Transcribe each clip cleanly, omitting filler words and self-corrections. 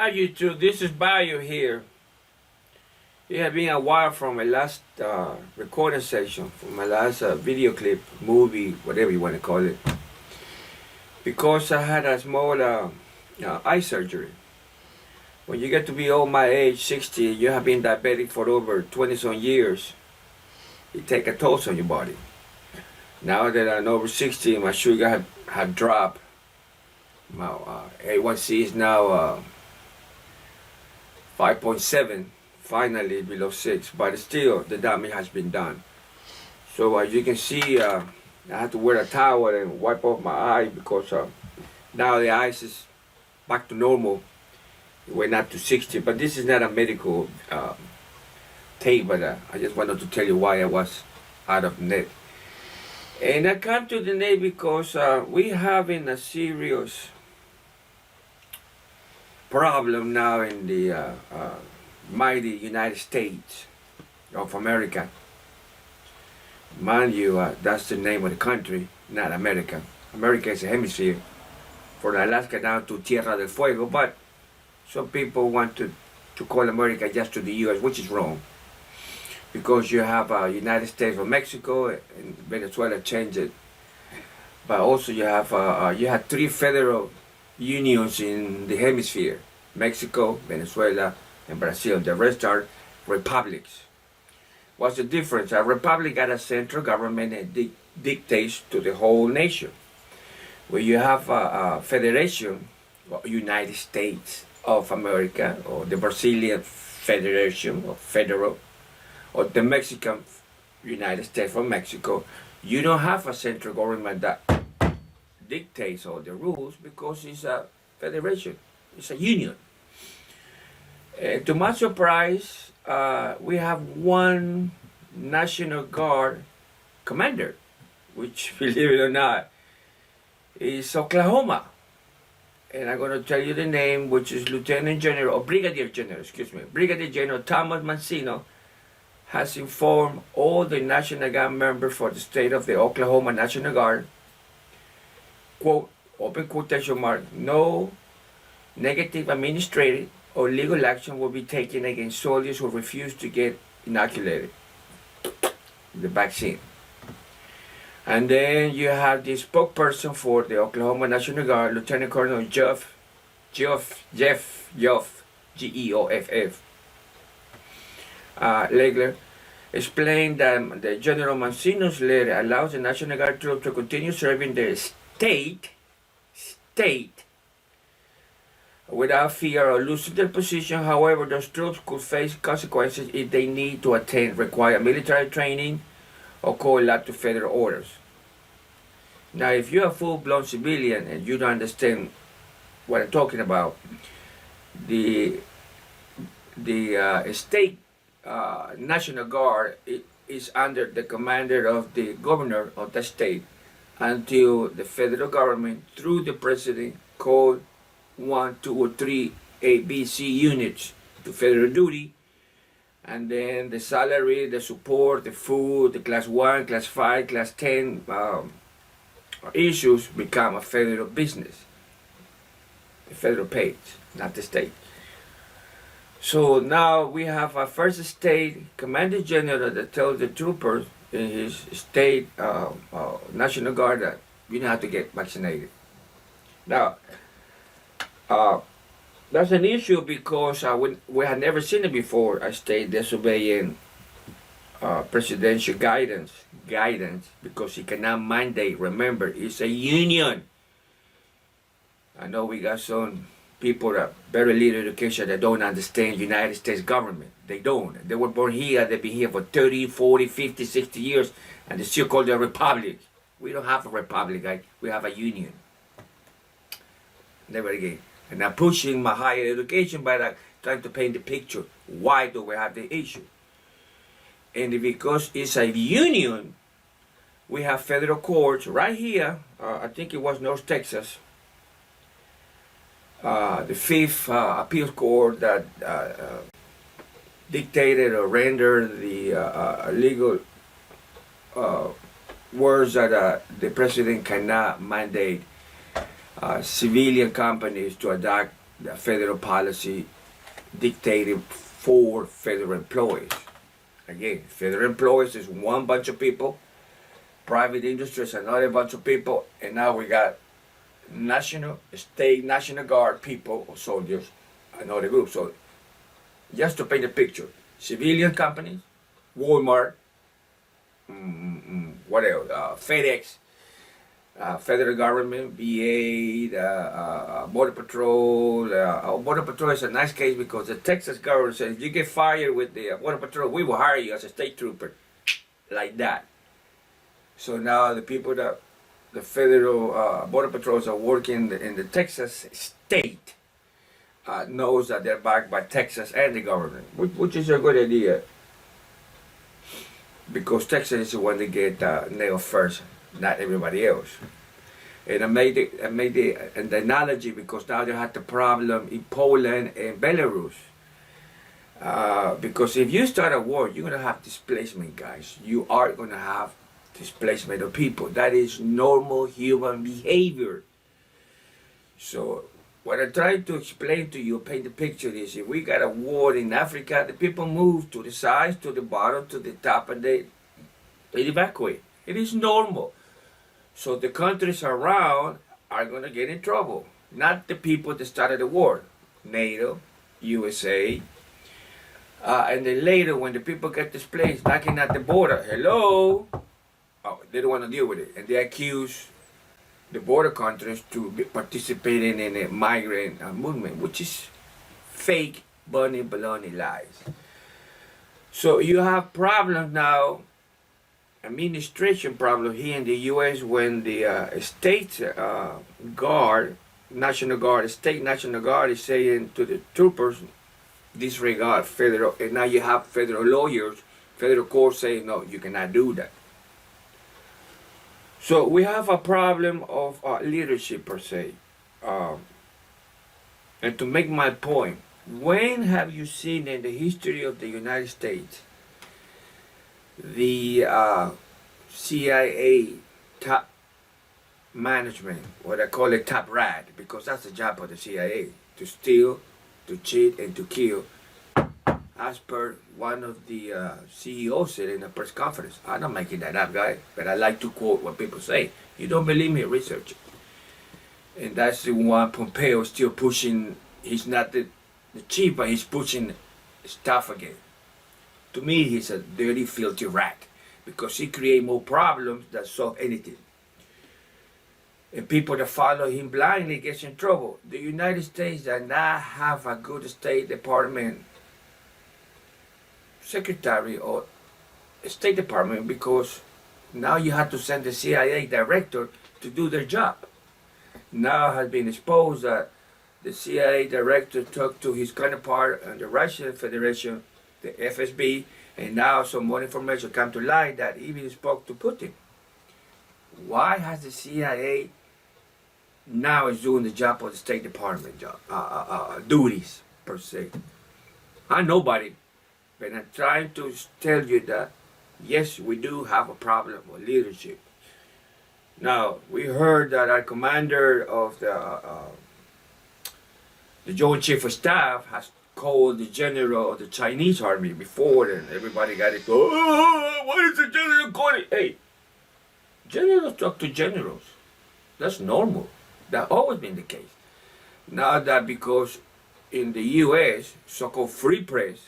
Hi YouTube, this is Bayu here. It has been a while from my last recording session, from my last video clip, movie, whatever you want to call it. Because I had a small eye surgery. When you get to be old my age, 60, you have been diabetic for over 20 some years. It takes a toll on your body. Now that I'm over 60, my sugar had dropped. My A1C is now 5.7, finally below 6, but still the damage has been done. So as you can see, I had to wear a towel and wipe off my eye because now the eyes is back to normal. It went up to 60, but this is not a medical tape, but I just wanted to tell you why I was out of net. And I come to the net because we having a serious problem now in the mighty United States of America. Mind you, that's the name of the country, not America. America is a hemisphere, from Alaska down to Tierra del Fuego, but some people want to call America just to the U.S., which is wrong. Because you have United States of Mexico, and Venezuela changed it. But also you have three federal unions in the hemisphere: Mexico, Venezuela, and Brazil. The rest are republics. What's the difference? A republic got a central government that dictates to the whole nation. Where you have a federation, United States of America, or the Brazilian Federation, or federal, or the Mexican United States of Mexico, you don't have a central government that dictates all the rules because it's a federation, it's a union. To my surprise, we have one National Guard commander, which, believe it or not, is Oklahoma. And I'm going to tell you the name, which is Lieutenant General, or Brigadier General, Brigadier General Thomas Mancino has informed all the National Guard members for the state of the Oklahoma National Guard, quote, open quotation mark, no negative administrative or legal action will be taken against soldiers who refuse to get inoculated, the vaccine. And then you have the spokesperson for the Oklahoma National Guard, Lieutenant Colonel Geoff, Geoff, G-E-O-F-F, Legler, explained that the General Mancino's letter allows the National Guard troops to continue serving their state without fear of losing their position. However, those troops could face consequences if they need to require military training or coalesce to federal orders. Now, if you're a full-blown civilian and you don't understand what I'm talking about, the state National Guard is under the commander of the governor of the state until the federal government, through the president, called 1, 2, or 3 A, B, C units to federal duty, and then the salary, the support, the food, the class 1, class 5, class 10 issues become a federal business. The federal pays, not the state. So now we have a first state commander general that tells the troopers in his state National Guard that you don't have to get vaccinated. Now, that's an issue because we had never seen it before, a state disobeying presidential guidance, because he cannot mandate. Remember, it's a union. I know we got some people that very little education that don't understand United States government. They don't. They were born here, they've been here for 30, 40, 50, 60 years, and they still call it a republic. We don't have a republic, guys. We have a union. Never again. And I'm pushing my higher education by trying to paint the picture. Why do we have the issue? And because it's a union, we have federal courts right here. I think it was North Texas. The 5th Appeals Court that dictated or rendered the legal words that the president cannot mandate civilian companies to adopt the federal policy dictated for federal employees. Again, federal employees is one bunch of people, private industry is another bunch of people, and now we got National Guard people or soldiers, another group. So just to paint a picture, civilian companies, Walmart, what else? FedEx, federal government, VA, Border Patrol. Border Patrol is a nice case because the Texas government says if you get fired with the Border Patrol, we will hire you as a state trooper, like that. So now the people that the federal Border Patrols are working in the Texas state knows that they're backed by Texas and the government, which is a good idea. Because Texas is the one that get nailed first, not everybody else. And I made the analogy because now they had the problem in Poland and Belarus. Because if you start a war, you're gonna have displacement, guys. You are gonna have displacement of people. That is normal human behavior. So what I'm trying to explain to you, paint the picture is if we got a war in Africa, the people move to the sides, to the bottom, to the top, and they evacuate. It is normal. So the countries around are going to get in trouble. Not the people that started the war. NATO, USA. And then later when the people get displaced, knocking at the border, hello? Oh, they don't want to deal with it. And they accuse the border countries to be participating in a migrant movement, which is fake, bunny, baloney lies. So you have problems now, administration problem here in the U.S. when the state guard, National Guard, state National Guard is saying to the troopers, disregard federal, and now you have federal lawyers, federal courts saying, no, you cannot do that. So we have a problem of leadership per se. And to make my point, when have you seen in the history of the United States the CIA top management, what I call it top rat, because that's the job of the CIA, to steal, to cheat, and to kill, as per one of the CEOs said in a press conference. I'm not making that up, guys, but I like to quote what people say. You don't believe me, research it. And that's the one Pompeo still pushing. He's not the chief, but he's pushing stuff again. To me, he's a dirty, filthy rat, because he creates more problems than solve anything. And people that follow him blindly gets in trouble. The United States does not have a good State Department secretary or State Department, because now you have to send the CIA director to do their job. Now it has been exposed that the CIA director talked to his counterpart in the Russian Federation, the FSB, and now some more information come to light that even spoke to Putin. Why has the CIA now is doing the job of the State Department job, duties per se? I'm nobody, but I'm trying to tell you that yes, we do have a problem with leadership. Now we heard that our commander of the Joint Chief of Staff has called the general of the Chinese army before, and everybody got it. Oh, what is the general calling? Hey, generals talk to generals. That's normal. That's always been the case. Now that because in the U.S., so-called free press,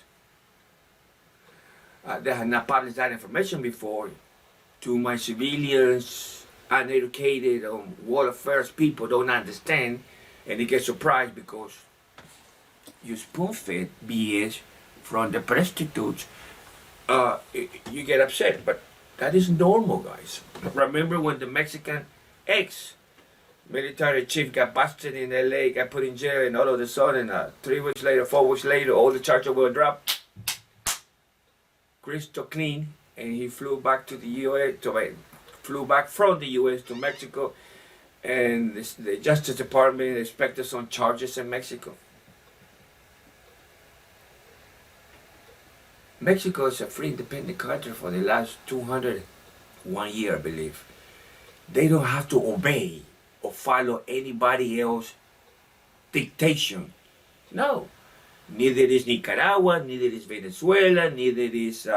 they have not published that information before to my civilians, uneducated, world affairs people don't understand, and they get surprised because you spoon-fed BS from the prostitutes. You get upset, but that is normal, guys. Remember when the Mexican ex-military chief got busted in LA, got put in jail, and all of a sudden, 3 weeks later, 4 weeks later, all the charges were dropped, crystal clean, and he flew back to the U.S. Flew back from the U.S. to Mexico, and the Justice Department expected some charges in Mexico. Mexico is a free independent country for the last 201 years, I believe. They don't have to obey or follow anybody else's dictation No. Neither is Nicaragua, neither is Venezuela, neither is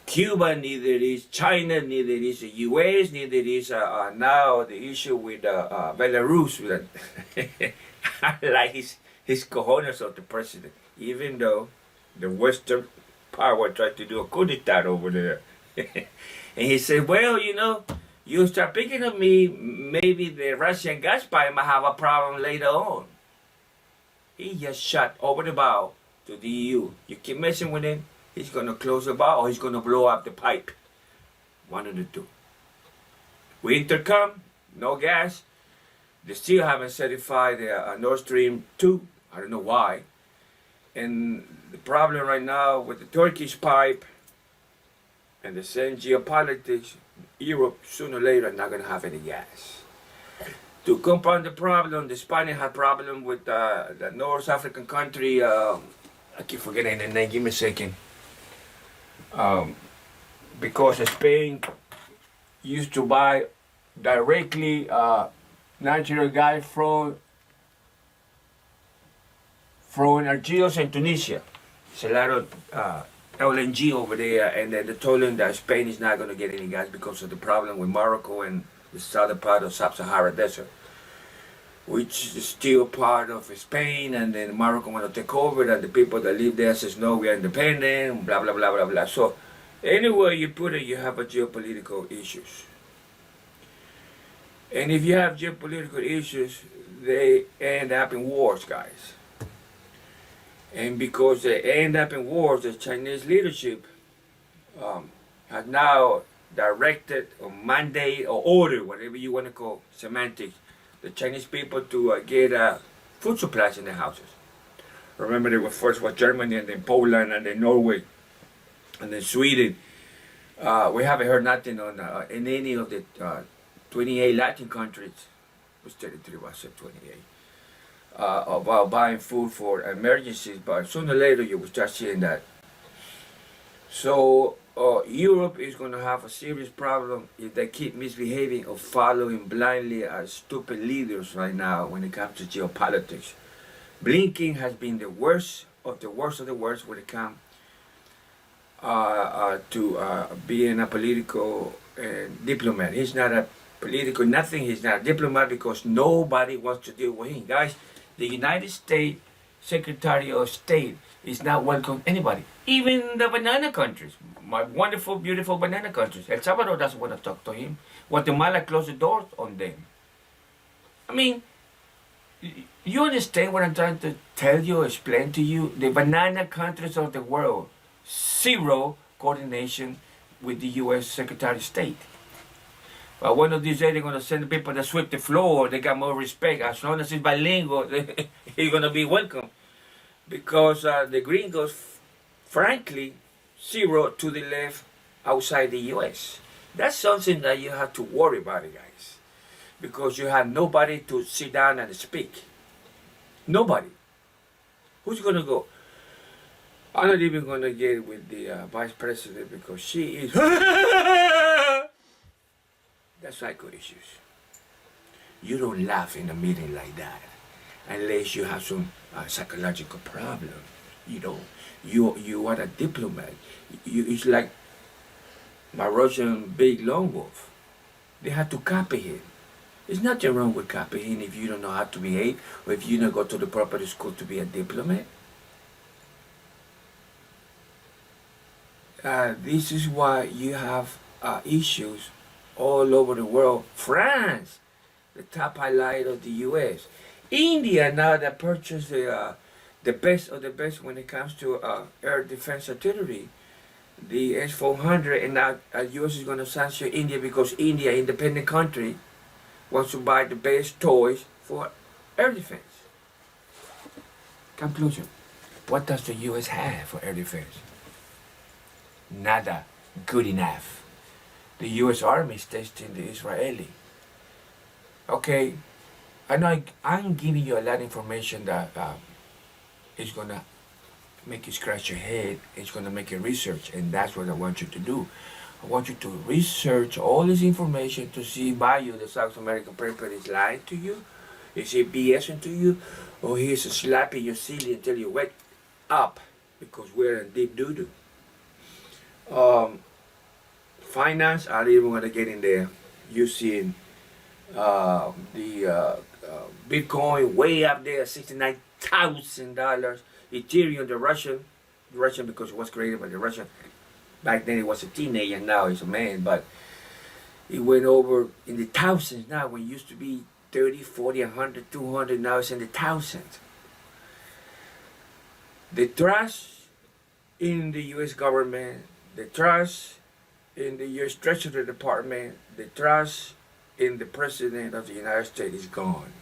Cuba, neither is China, neither is the US, neither is now the issue with Belarus. I like his cojones of the president, even though the Western power tried to do a coup d'etat over there. And he said, well, you start picking on me, maybe the Russian gas pipe might have a problem later on. He just shot over the bow to the EU. You keep messing with him, he's going to close the bow or he's going to blow up the pipe. One of the two. Winter come, no gas. They still haven't certified the Nord Stream 2. I don't know why. And the problem right now with the Turkish pipe and the same geopolitics, Europe sooner or later not going to have any gas. To compound the problem, the Spaniards had problem with the North African country. I keep forgetting the name. Give me a second. Because Spain used to buy directly natural gas from Algiers and Tunisia. It's a lot of LNG over there, and then they told them that Spain is not going to get any gas because of the problem with Morocco and the southern part of Sub-Sahara Desert, which is still part of Spain, and then Morocco want to take over, and the people that live there says, no, we are independent, blah, blah, blah, blah, blah. So anywhere you put it, you have a geopolitical issues. And if you have geopolitical issues, they end up in wars, guys. And because they end up in wars, the Chinese leadership has now directed or mandate or order, whatever you want to call semantics, the Chinese people to get food supplies in their houses. Remember, they were first was Germany, and then Poland, and then Norway, and then Sweden. We haven't heard nothing on in any of the 28 Latin countries. It was 33, I said 28. About buying food for emergencies, but sooner or later you will start seeing that. So Europe is going to have a serious problem if they keep misbehaving or following blindly as stupid leaders right now when it comes to geopolitics. Blinken has been the worst of the worst of the worst when it comes to being a political diplomat. He's not a political nothing. He's not a diplomat because nobody wants to deal with him. Guys, the United States Secretary of State is not welcome anybody, even the banana countries, my wonderful, beautiful banana countries. El Salvador doesn't want to talk to him. Guatemala closed the doors on them. I mean, you understand what I'm trying to tell you, explain to you? The banana countries of the world, zero coordination with the U.S. Secretary of State. But one of these days they're going to send the people that sweep the floor. They got more respect. As long as it's bilingual, he's going to be welcome. Because the gringos, frankly, zero to the left outside the U.S. That's something that you have to worry about, guys. Because you have nobody to sit down and speak. Nobody. Who's going to go? I'm not even going to get with the vice president because she is... That's psycho issues. You don't laugh in a meeting like that unless you have some psychological problem. You are a diplomat. It's like my Russian big lone wolf. They had to copy him. There's nothing wrong with copying if you don't know how to behave or if you don't go to the proper school to be a diplomat. This is why you have issues all over the world. France, the top highlight of the U.S. India, now that purchased the best of the best when it comes to air defense artillery, the S-400, and now U.S. is going to sanction India because India, independent country, wants to buy the best toys for air defense. Conclusion. What does the U.S. have for air defense? Nada. Good enough. The U.S. Army is testing the Israeli. Okay, I know I'm giving you a lot of information that is going to make you scratch your head. It's going to make you research, and that's what I want you to do. I want you to research all this information to see Bayu, the South American president, is lying to you. Is he BSing to you, or he's slapping your ceiling until you wake up? Because we're in deep doo-doo. Finance, I don't even want to get in there. You seeing the Bitcoin way up there, $69,000. Ethereum, the Russian because it was created by the Russian. Back then it was a teenager, now he's a man, but it went over in the thousands now, when it used to be 30, 40, 100, 200, now it's in the thousands. The trust in the U.S. government, the trust in the U.S. Treasury Department, the trust in the President of the United States is gone.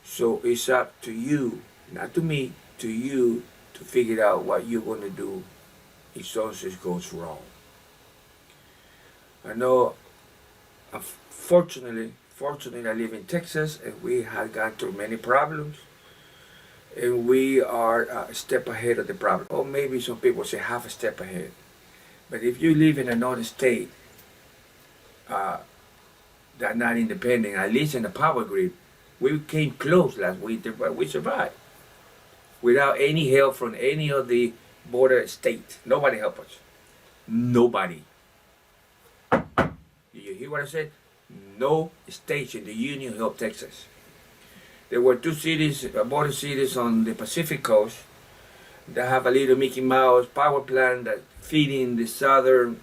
So it's up to you, not to me, to you, to figure out what you're going to do if something goes wrong. I know, fortunately I live in Texas, and we have gone through many problems, and we are a step ahead of the problem. Or maybe some people say half a step ahead. But if you live in another state that not independent, at least in the power grid, we came close last winter, but we survived without any help from any of the border states. Nobody helped us. Nobody. Did you hear what I said? No state in the Union helped Texas. There were two cities, border cities on the Pacific coast that have a little Mickey Mouse power plant that feeding the southern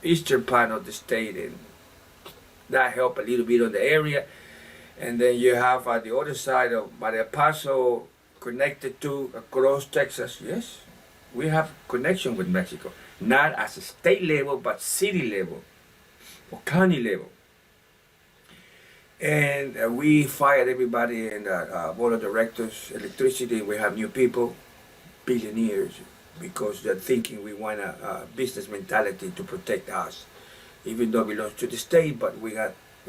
eastern part of the state, and that helped a little bit on the area. And then you have the other side of El Paso connected to across Texas. Yes, we have connection with Mexico, not as a state level, but city level or county level. And we fired everybody in the board of directors, electricity. We have new people, billionaires, because they're thinking we want a business mentality to protect us, even though it belongs to the state, but we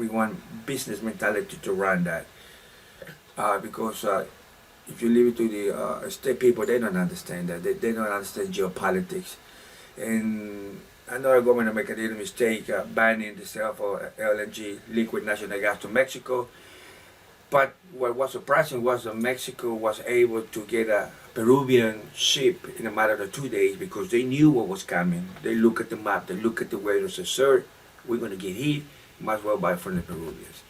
want business mentality to run that. Because if you leave it to the state people, they don't understand that. They don't understand geopolitics. And I know the government make a little mistake banning the sale for LNG, liquid natural gas, to Mexico. But what was surprising was that Mexico was able to get a Peruvian ship in a matter of 2 days, because they knew what was coming. They look at the map, they look at the weather, say, sir, we're going to get hit, might as well buy from the Peruvians.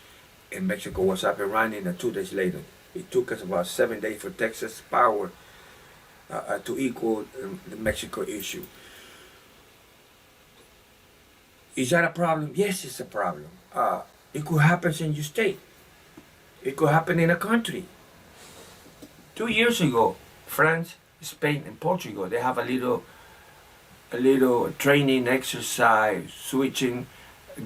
And Mexico was up and running, and 2 days later. It took us about 7 days for Texas power to equal the Mexico issue. Is that a problem? Yes, it's a problem. It could happen in your state. It could happen in a country. 2 years ago, France, Spain, and Portugal, they have a little training exercise, switching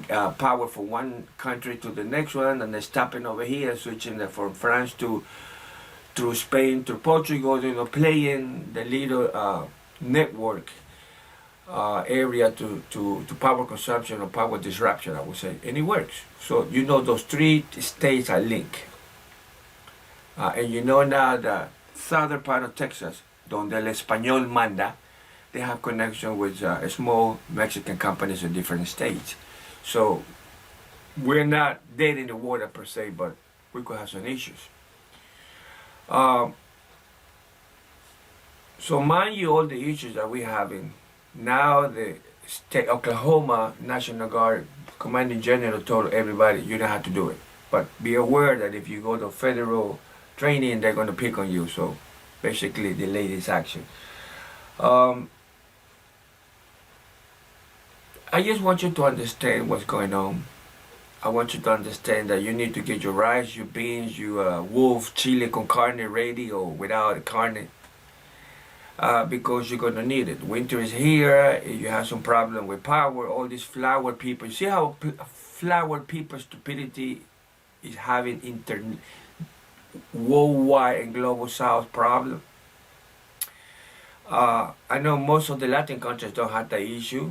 power from one country to the next one, and then stopping over here, switching from France to Spain to Portugal, playing the little network area to power consumption or power disruption, I would say, and it works. So those three states are linked, and now the southern part of Texas, donde el español manda, they have connection with small Mexican companies in different states. So we're not dead in the water per se, but we could have some issues. So mind you, all the issues that we're having now, the state Oklahoma National Guard Commanding General told everybody you don't have to do it, but be aware that if you go to federal training, they're going to pick on you. So basically, delay this action. I just want you to understand what's going on. I want you to understand that you need to get your rice, your beans, your wolf chili con carne ready, or without carne. Because you're going to need it. Winter is here, you have some problem with power, all these flower people. You see how flower people stupidity is having worldwide and global south problem? I know most of the Latin countries don't have that issue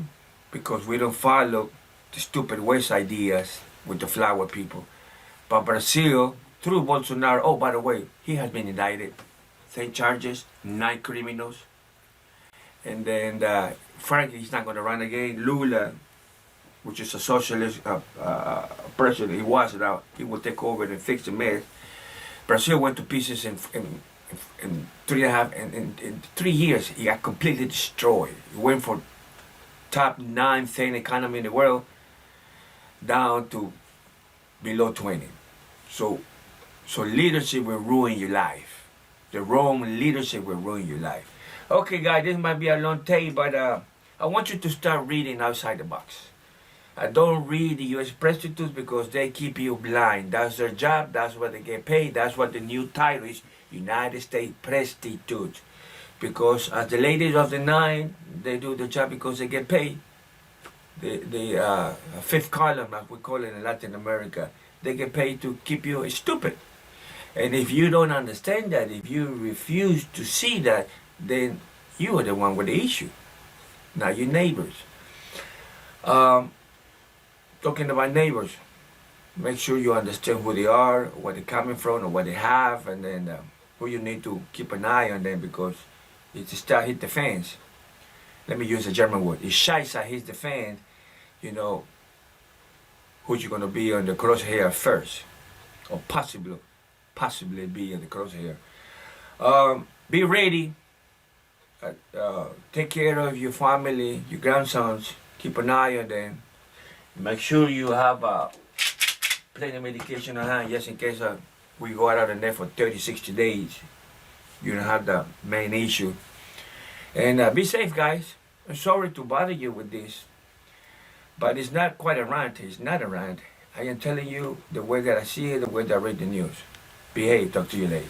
because we don't follow the stupid West ideas with the flower people. But Brazil, through Bolsonaro, oh, by the way, he has been indicted. Same charges, 9 criminals. And then, frankly, he's not going to run again. Lula, which is a socialist person. He was now. He will take over and fix the mess. Brazil went to pieces in 3.5 in 3 years. He got completely destroyed. He went from top 9 thing economy in the world down to below 20. So leadership will ruin your life. The wrong leadership will ruin your life. Okay, guys, this might be a long tape, but I want you to start reading outside the box. Don't read the U.S. prostitutes because they keep you blind. That's their job. That's what they get paid. That's what the new title is, United States prostitutes. Because as the ladies of the night, they do the job because they get paid. The fifth column, as we call it in Latin America, they get paid to keep you stupid. And if you don't understand that, if you refuse to see that, then you are the one with the issue, not your neighbors. Talking about neighbors, make sure you understand who they are, where they're coming from, or what they have, and then who you need to keep an eye on them, because if they start hit the fans, let me use a German word, if Scheiße hits the fan, you know who's you're going to be on the crosshair first, or possibly be in the crosshair. Be ready. Take care of your family, your grandsons. Keep an eye on them. Make sure you have plenty of medication on hand, just in case we go out of there for 30, 60 days. You don't have the main issue. And be safe, guys. I'm sorry to bother you with this, but it's not quite a rant. It's not a rant. I am telling you the way that I see it, the way that I read the news. Behave. Talk to you later.